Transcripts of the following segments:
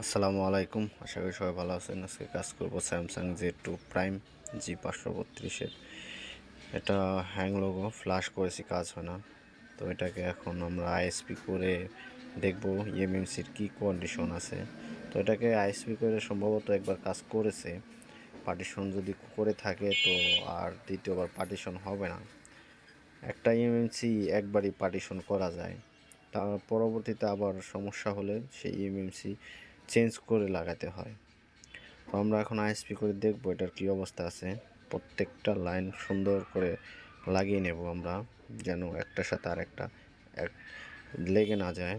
আসসালামু আলাইকুম, আশা করি সবাই ভালো আছেন। আজকে কাজ করব স্যামসাং Z2 প্রাইম G532 এটা হ্যাংলোগো ফ্লাশ করেছি, কাজ হয় না। তো এটাকে এখন আমরা আইএসপি করে দেখব ইএমএমসির কি কন্ডিশন আছে। তো এটাকে আইএসপি করে সম্ভবত একবার কাজ করেছে, পার্টিশন যদি করে থাকে তো আর দ্বিতীয়বার পার্টিশন হবে না। একটা ইএমএমসি একবারই পার্টিশন করা যায়, তার পরবর্তীতে আবার সমস্যা হলে সেই ইএমএমসি চেঞ্জ করে লাগাতে হয়। তো আমরা এখন আইএসপি করে দেখবো এটার কী অবস্থা আছে। প্রত্যেকটা লাইন সুন্দর করে লাগিয়ে নেব আমরা, যেন একটার সাথে আর একটা এক লেগে না যায়।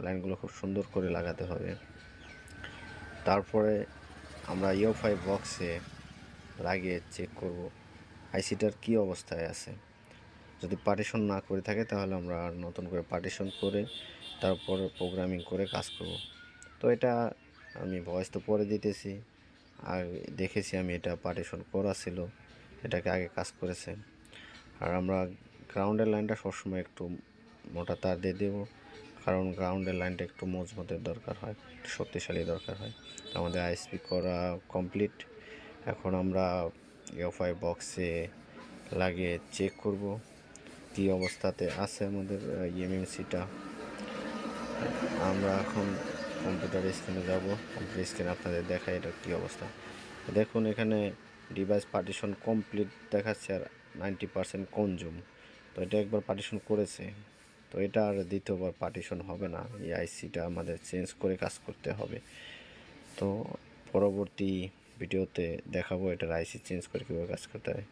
লাইনগুলো খুব সুন্দর করে লাগাতে হবে। তারপরে আমরা ইউএফআই বক্সে লাগিয়ে চেক করব আইসিটার কী অবস্থায় আছে। যদি পার্টিশন না করে থাকে তাহলে আমরা নতুন করে পার্টিশন করে তারপর প্রোগ্রামিং করে কাজ করব। তো এটা আমি ভয়েস তো পরে দিতেছি, আর দেখেছি আমি এটা পার্টিশন করা ছিল, এটাকে আগে কাজ করেছে। আর আমরা গ্রাউন্ডের লাইনটা সবসময় একটু মোটা তার দিয়ে দেবো, কারণ গ্রাউন্ডের লাইনটা একটু মজবুতের দরকার হয়, একটু শক্তিশালী দরকার হয়। তো আমাদের আইএসপি করা কমপ্লিট। এখন আমরা ইউএফআই বক্সে লাগিয়ে চেক করব কী অবস্থাতে আছে আমাদের ইএমএমসিটা। আমরা এখন কম্পিউটার স্ক্রিনে যাব, কম্পিউটার স্ক্রিনে আপনাদের দেখাই এটার কী অবস্থা। দেখুন এখানে ডিভাইস পার্টিশন কমপ্লিট দেখাচ্ছে আর 90% কনজুম। তো এটা একবার পার্টিশন করেছে, তো এটা আর দ্বিতীয়বার পার্টিশন হবে না। এই আইসিটা আমাদের চেঞ্জ করে কাজ করতে হবে। তো পরবর্তী ভিডিওতে দেখাবো এটার আইসি চেঞ্জ করে কীভাবে কাজ করতে হয়।